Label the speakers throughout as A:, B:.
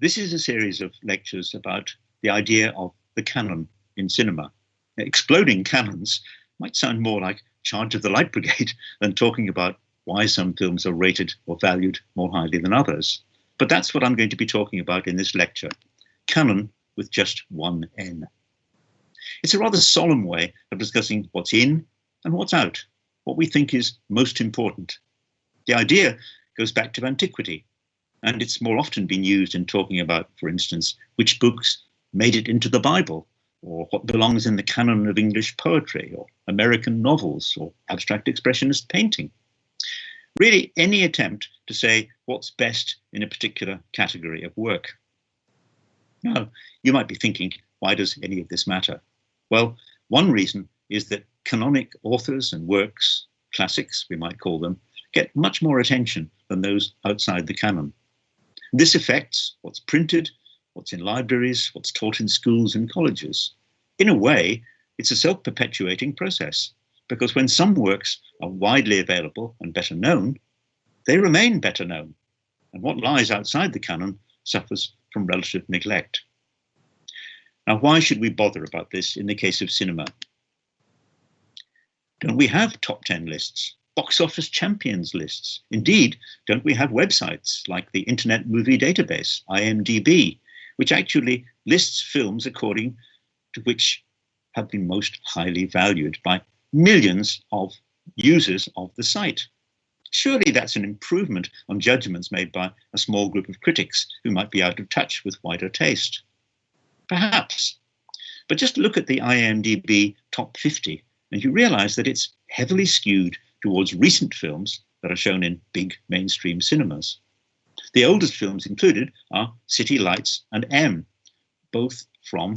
A: This is a series of lectures about the idea of the canon in cinema. Exploding canons might sound more like Charge of the Light Brigade than talking about why some films are rated or valued more highly than others. But that's what I'm going to be talking about in this lecture. Canon with just one N. It's a rather solemn way of discussing what's in and what's out, what we think is most important. The idea goes back to antiquity, and it's more often been used in talking about, for instance, which books made it into the Bible, or what belongs in the canon of English poetry, or American novels, or abstract expressionist painting. Really, any attempt to say what's best in a particular category of work. Now, you might be thinking, why does any of this matter? Well, one reason is that canonic authors and works, classics we might call them, get much more attention than those outside the canon. This affects what's printed, what's in libraries, what's taught in schools and colleges. In a way, it's a self-perpetuating process, because when some works are widely available and better known, they remain better known, and what lies outside the canon suffers from relative neglect. Now, why should we bother about this in the case of cinema? Don't we have top 10 lists, box office champions lists? Indeed, don't we have websites like the Internet Movie Database, IMDb, which actually lists films according to which have been most highly valued by millions of users of the site? Surely that's an improvement on judgments made by a small group of critics who might be out of touch with wider taste. Perhaps. But just look at the IMDb top 50 and you realize that it's heavily skewed towards recent films that are shown in big mainstream cinemas. The oldest films included are City Lights and M, both from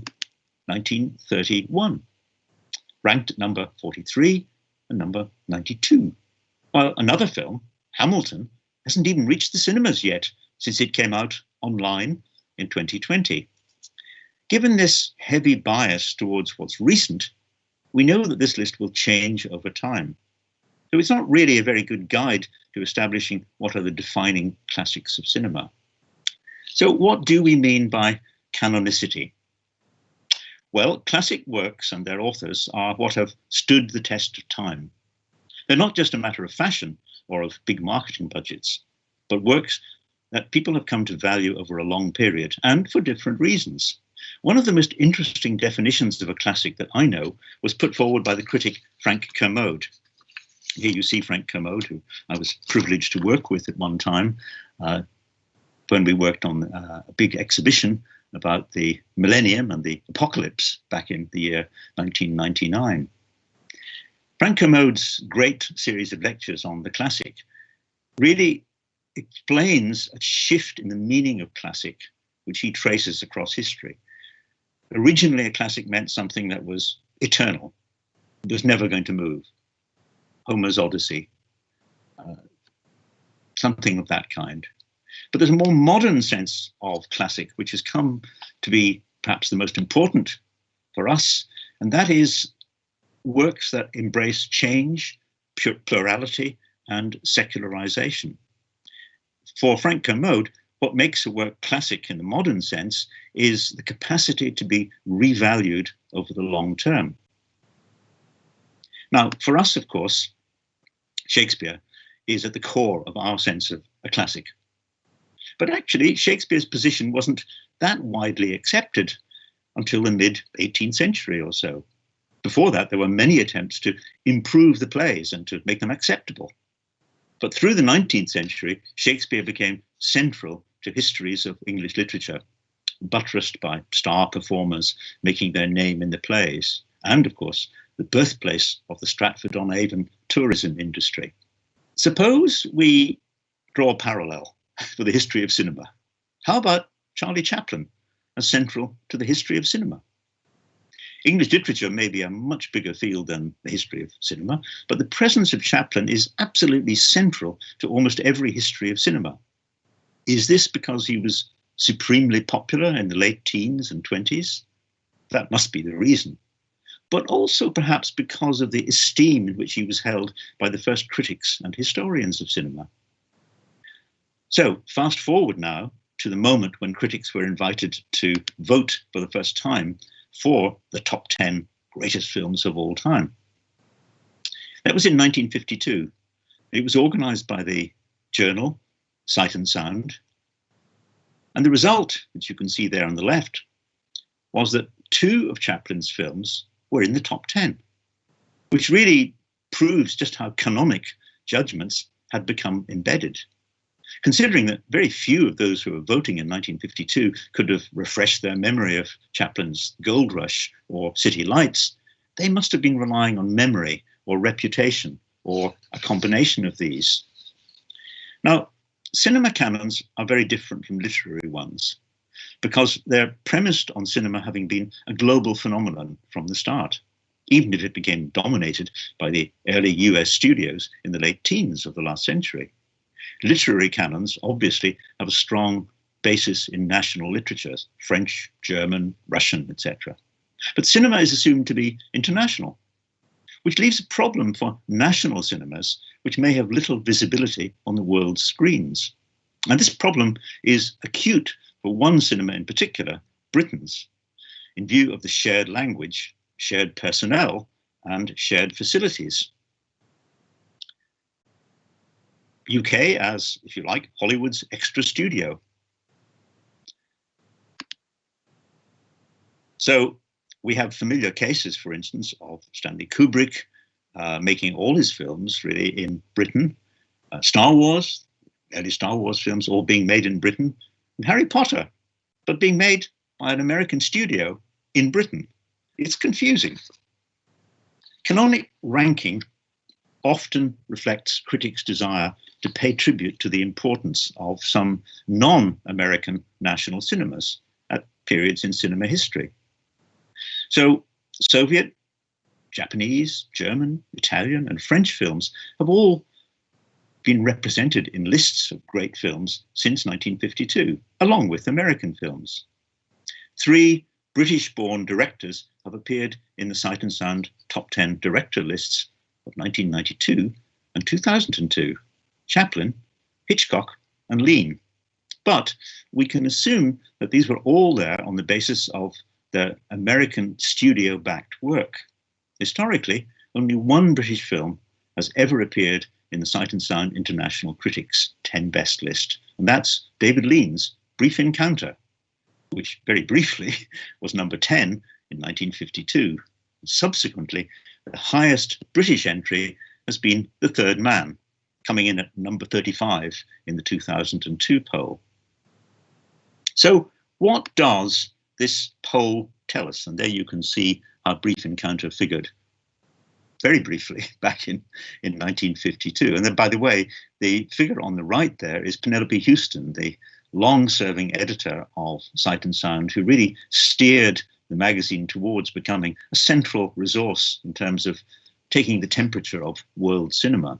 A: 1931, ranked at number 43 and number 92. While another film, Hamilton, hasn't even reached the cinemas yet, since it came out online in 2020. Given this heavy bias towards what's recent, we know that this list will change over time. So it's not really a very good guide to establishing what are the defining classics of cinema. So what do we mean by canonicity? Well, classic works and their authors are what have stood the test of time. They're not just a matter of fashion or of big marketing budgets, but works that people have come to value over a long period and for different reasons. One of the most interesting definitions of a classic that I know was put forward by the critic Frank Kermode. Here you see Frank Kermode, who I was privileged to work with at one time when we worked on a big exhibition about the millennium and the apocalypse back in the year 1999. Frank Kermode's great series of lectures on the classic really explains a shift in the meaning of classic, which he traces across history. Originally, a classic meant something that was eternal. It was never going to move. Homer's Odyssey, something of that kind. But there's a more modern sense of classic, which has come to be perhaps the most important for us, and that is works that embrace change, plurality, and secularization. For Frank Kermode, what makes a work classic in the modern sense is the capacity to be revalued over the long term. Now, for us, of course, Shakespeare is at the core of our sense of a classic. But actually, Shakespeare's position wasn't that widely accepted until the mid-18th century or so. Before that, there were many attempts to improve the plays and to make them acceptable. But through the 19th century, Shakespeare became central to histories of English literature, buttressed by star performers making their name in the plays, and of course, the birthplace of the Stratford-on-Avon tourism industry. Suppose we draw a parallel for the history of cinema. How about Charlie Chaplin as central to the history of cinema? English literature may be a much bigger field than the history of cinema, but the presence of Chaplin is absolutely central to almost every history of cinema. Is this because he was supremely popular in the late teens and 20s? That must be the reason. But also perhaps because of the esteem in which he was held by the first critics and historians of cinema. So fast forward now to the moment when critics were invited to vote for the first time for the top 10 greatest films of all time. That was in 1952. It was organized by the journal Sight and Sound. And the result, which you can see there on the left, was that 2 of Chaplin's films were in the top 10, which really proves just how canonic judgments had become embedded. Considering that very few of those who were voting in 1952 could have refreshed their memory of Chaplin's Gold Rush or City Lights, they must have been relying on memory or reputation or a combination of these. Now, cinema canons are very different from literary ones because they're premised on cinema having been a global phenomenon from the start, even if it became dominated by the early US studios in the late teens of the last century. Literary canons obviously have a strong basis in national literatures, French, German, Russian, etc. But cinema is assumed to be international, which leaves a problem for national cinemas, which may have little visibility on the world's screens. And this problem is acute for one cinema in particular, Britain's, in view of the shared language, shared personnel, and shared facilities. UK as, if you like, Hollywood's extra studio. So we have familiar cases, for instance, of Stanley Kubrick making all his films really in Britain, Star Wars, early Star Wars films all being made in Britain, and Harry Potter, but being made by an American studio in Britain. It's confusing. Canonic ranking often reflects critics' desire to pay tribute to the importance of some non-American national cinemas at periods in cinema history. So Soviet, Japanese, German, Italian, and French films have all been represented in lists of great films since 1952, along with American films. 3 British-born directors have appeared in the Sight and Sound top 10 director lists of 1992 and 2002, Chaplin, Hitchcock, and Lean. But we can assume that these were all there on the basis of their American studio-backed work. Historically, only one British film has ever appeared in the Sight and Sound International Critics 10 Best list, and that's David Lean's Brief Encounter, which very briefly was number 10 in 1952. Subsequently, the highest British entry has been The Third Man, coming in at number 35 in the 2002 poll. So what does this poll tell us? And there you can see how Brief Encounter figured very briefly back in 1952. And then, by the way, the figure on the right there is Penelope Houston, the long-serving editor of Sight and Sound, who really steered the magazine towards becoming a central resource in terms of taking the temperature of world cinema.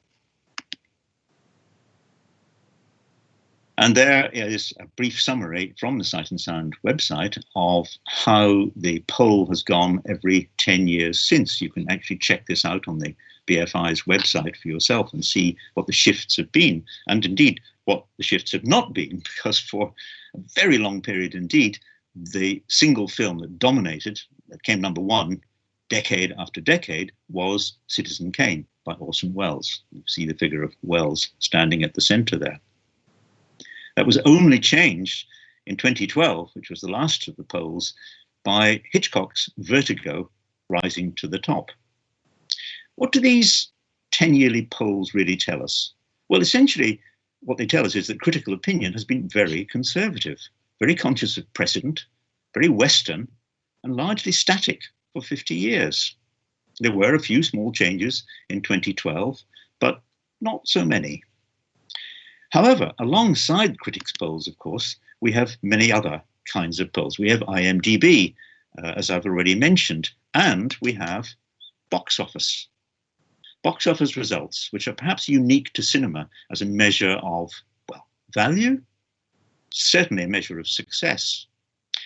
A: And there is a brief summary from the Sight and Sound website of how the poll has gone every 10 years since. You can actually check this out on the BFI's website for yourself and see what the shifts have been, and indeed what the shifts have not been, because for a very long period indeed, the single film that dominated, that came number 1 decade after decade, was Citizen Kane by Orson Welles. You see the figure of Welles standing at the center there. That was only changed in 2012, which was the last of the polls, by Hitchcock's Vertigo rising to the top. What do these 10-yearly polls really tell us? Well, essentially, what they tell us is that critical opinion has been very conservative, very conscious of precedent, very Western, and largely static for 50 years. There were a few small changes in 2012, but not so many. However, alongside critics' polls, of course, we have many other kinds of polls. We have IMDb, as I've already mentioned, and we have box office. Box office results, which are perhaps unique to cinema as a measure of, well, value, certainly a measure of success.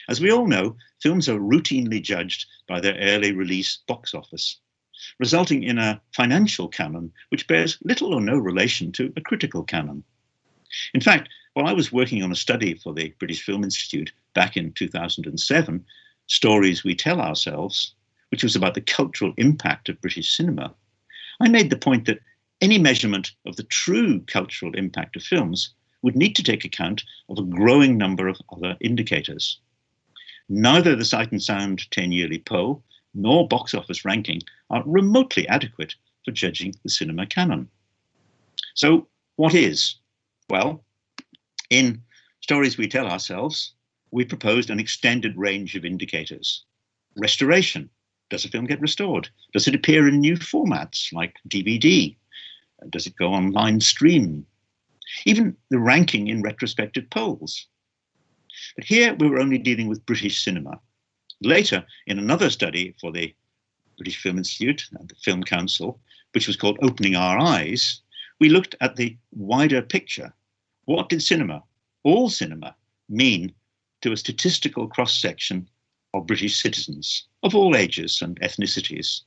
A: As we all know, films are routinely judged by their early release box office, resulting in a financial canon which bears little or no relation to a critical canon. In fact, While I was working on a study for the British Film Institute back in 2007, Stories We Tell Ourselves, which was about the cultural impact of British cinema, I made the point that any measurement of the true cultural impact of films would need to take account of a growing number of other indicators. Neither the Sight and Sound 10-yearly poll nor box office ranking are remotely adequate for judging the cinema canon. So what is? Well, in Stories We Tell Ourselves, we proposed an extended range of indicators. Restoration. Does a film get restored? Does it appear in new formats like DVD? Does it go online stream? Even the ranking in retrospective polls. But here we were only dealing with British cinema. Later, in another study for the British Film Institute and the Film Council, which was called Opening Our Eyes, we looked at the wider picture. What did cinema, all cinema, mean to a statistical cross-section of British citizens of all ages and ethnicities?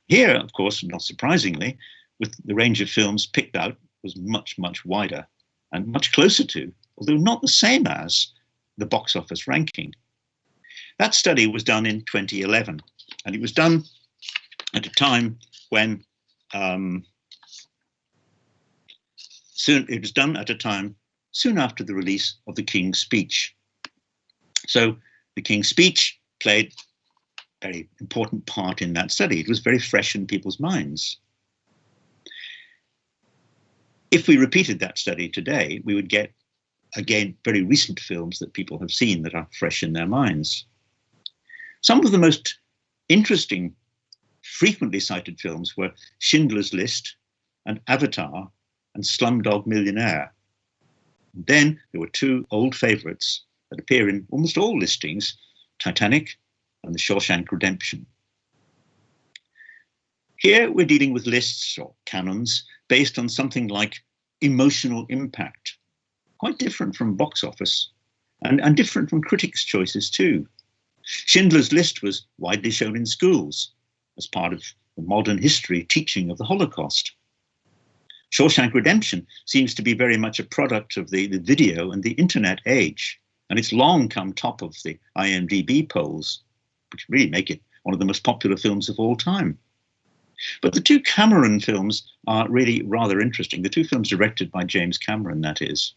A: Here, of course, not surprisingly, with the range of films picked out was much, much wider and much closer to, although not the same as, the box office ranking. That study was done in 2011, and it was done at a time when soon after the release of the King's Speech. So the King's Speech played a very important part in that study. It was very fresh in people's minds. If we repeated that study today, we would get, again, very recent films that people have seen that are fresh in their minds. Some of the most interesting, frequently cited films were Schindler's List and Avatar and Slumdog Millionaire. Then there were two old favourites that appear in almost all listings, Titanic and The Shawshank Redemption. Here we're dealing with lists or canons based on something like emotional impact, quite different from box office and different from critics' choices too. Schindler's List was widely shown in schools as part of the modern history teaching of the Holocaust. Shawshank Redemption seems to be very much a product of the video and the internet age, and it's long come top of the IMDb polls, which really make it one of the most popular films of all time. But the two Cameron films are really rather interesting. The two films directed by James Cameron, that is.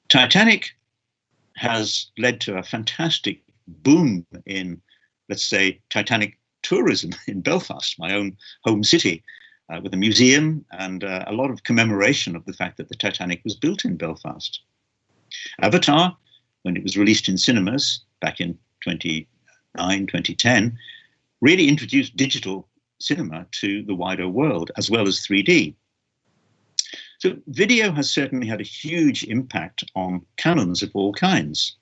A: Titanic has led to a fantastic boom in, let's say, Titanic tourism in Belfast, my own home city, with a museum and a lot of commemoration of the fact that the Titanic was built in Belfast. Avatar, when it was released in cinemas back in 2010, really introduced digital cinema to the wider world, as well as 3D. So video has certainly had a huge impact on canons of all kinds.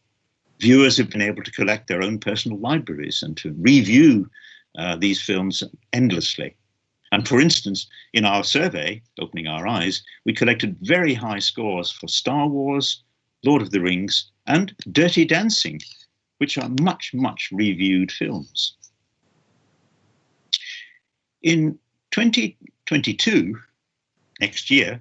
A: Viewers have been able to collect their own personal libraries and to review these films endlessly. And for instance, in our survey, Opening Our Eyes, we collected very high scores for Star Wars, Lord of the Rings, and Dirty Dancing, which are much, much reviewed films. In 2022, next year,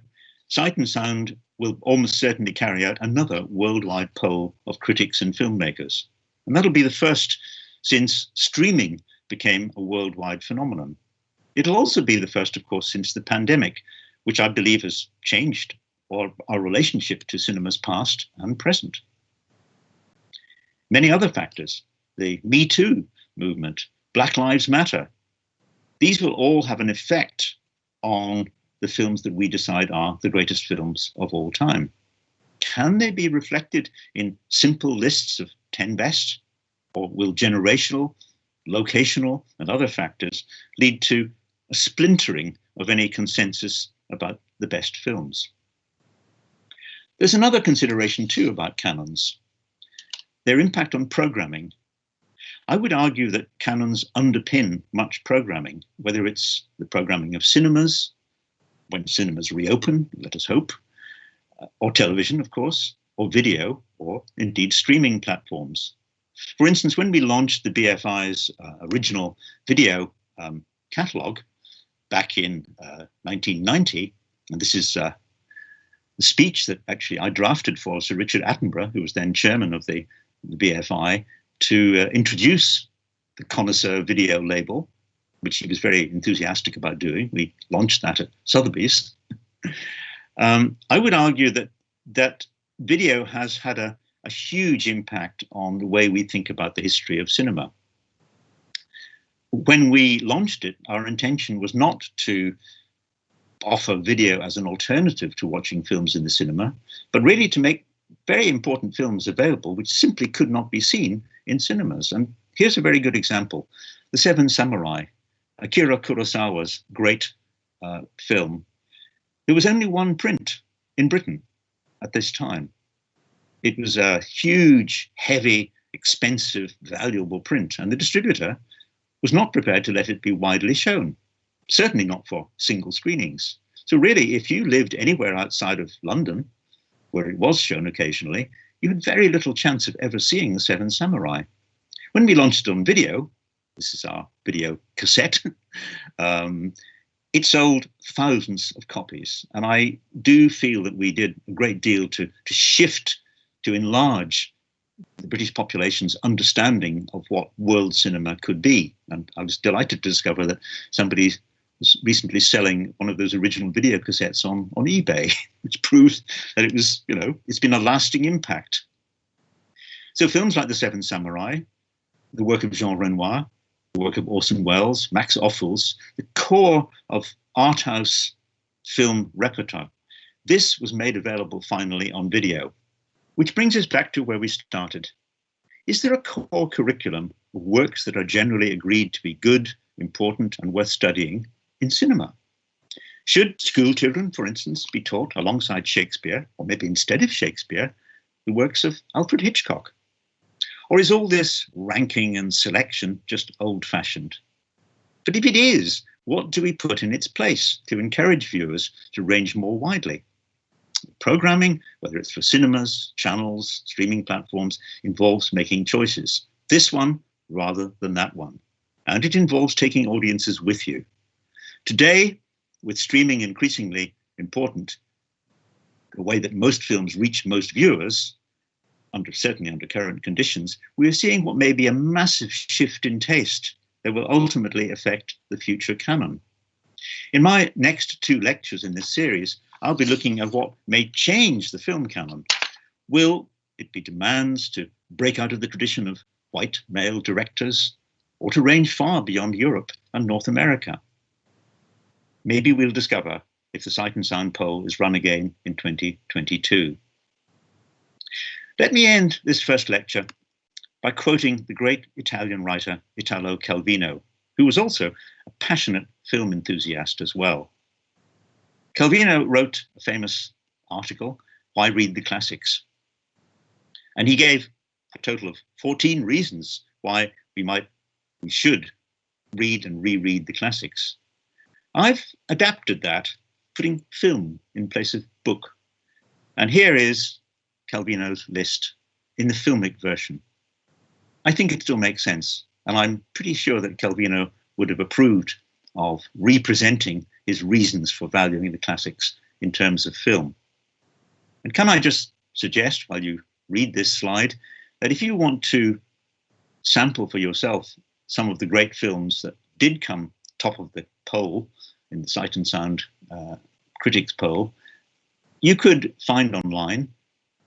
A: Sight and Sound will almost certainly carry out another worldwide poll of critics and filmmakers. And that'll be the first since streaming became a worldwide phenomenon. It'll also be the first, of course, since the pandemic, which I believe has changed our relationship to cinemas past and present. Many other factors, the Me Too movement, Black Lives Matter, these will all have an effect on the films that we decide are the greatest films of all time. Can they be reflected in simple lists of 10 best? Or will generational, locational, and other factors lead to a splintering of any consensus about the best films? There's another consideration too about canons, their impact on programming. I would argue that canons underpin much programming, whether it's the programming of cinemas, when cinemas reopen, let us hope, or television, of course, or video, or indeed streaming platforms. For instance, when we launched the BFI's original video catalogue back in 1990, and this is the speech that actually I drafted for Sir Richard Attenborough, who was then chairman of the BFI, to introduce the connoisseur video label, which he was very enthusiastic about doing. We launched that at Sotheby's. I would argue that video has had a huge impact on the way we think about the history of cinema. When we launched it, our intention was not to offer video as an alternative to watching films in the cinema, but really to make very important films available which simply could not be seen in cinemas. And here's a very good example. The Seven Samurai, Akira Kurosawa's great film. There was only one print in Britain at this time. It was a huge, heavy, expensive, valuable print, and the distributor was not prepared to let it be widely shown, certainly not for single screenings. So really, if you lived anywhere outside of London, where it was shown occasionally, you had very little chance of ever seeing The Seven Samurai. When we launched it on video, this is our video cassette, it sold thousands of copies. And I do feel that we did a great deal to shift, to enlarge the British population's understanding of what world cinema could be. And I was delighted to discover that somebody was recently selling one of those original video cassettes on eBay, which proves that it was, it's been a lasting impact. So films like The Seven Samurai, the work of Jean Renoir, the work of Orson Welles, Max Ophuls, the core of art house film repertoire, this was made available finally on video. Which brings us back to where we started. Is there a core curriculum of works that are generally agreed to be good, important, and worth studying in cinema? Should school children, for instance, be taught alongside Shakespeare, or maybe instead of Shakespeare, the works of Alfred Hitchcock? Or is all this ranking and selection just old-fashioned? But if it is, what do we put in its place to encourage viewers to range more widely? Programming, whether it's for cinemas, channels, streaming platforms, involves making choices. This one rather than that one. And it involves taking audiences with you. Today, with streaming increasingly important, the way that most films reach most viewers, certainly under current conditions, we are seeing what may be a massive shift in taste that will ultimately affect the future canon. In my next 2 lectures in this series, I'll be looking at what may change the film canon. Will it be demands to break out of the tradition of white male directors, or to range far beyond Europe and North America? Maybe we'll discover if the Sight and Sound poll is run again in 2022. Let me end this first lecture by quoting the great Italian writer Italo Calvino, who was also a passionate film enthusiast as well. Calvino wrote a famous article, Why Read the Classics? And he gave a total of 14 reasons why we should read and reread the classics. I've adapted that, putting film in place of book. And here is Calvino's list in the filmic version. I think it still makes sense, and I'm pretty sure that Calvino would have approved of representing his reasons for valuing the classics in terms of film. And can I just suggest, while you read this slide, that if you want to sample for yourself some of the great films that did come top of the poll in the Sight and Sound critics poll, you could find online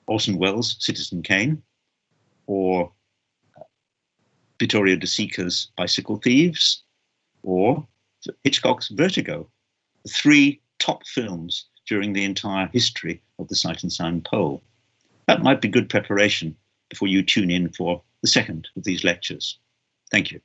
A: Orson Welles' Citizen Kane, or Vittorio De Sica's Bicycle Thieves, or Hitchcock's Vertigo, the 3 top films during the entire history of the Sight and Sound poll. That might be good preparation before you tune in for the second of these lectures. Thank you.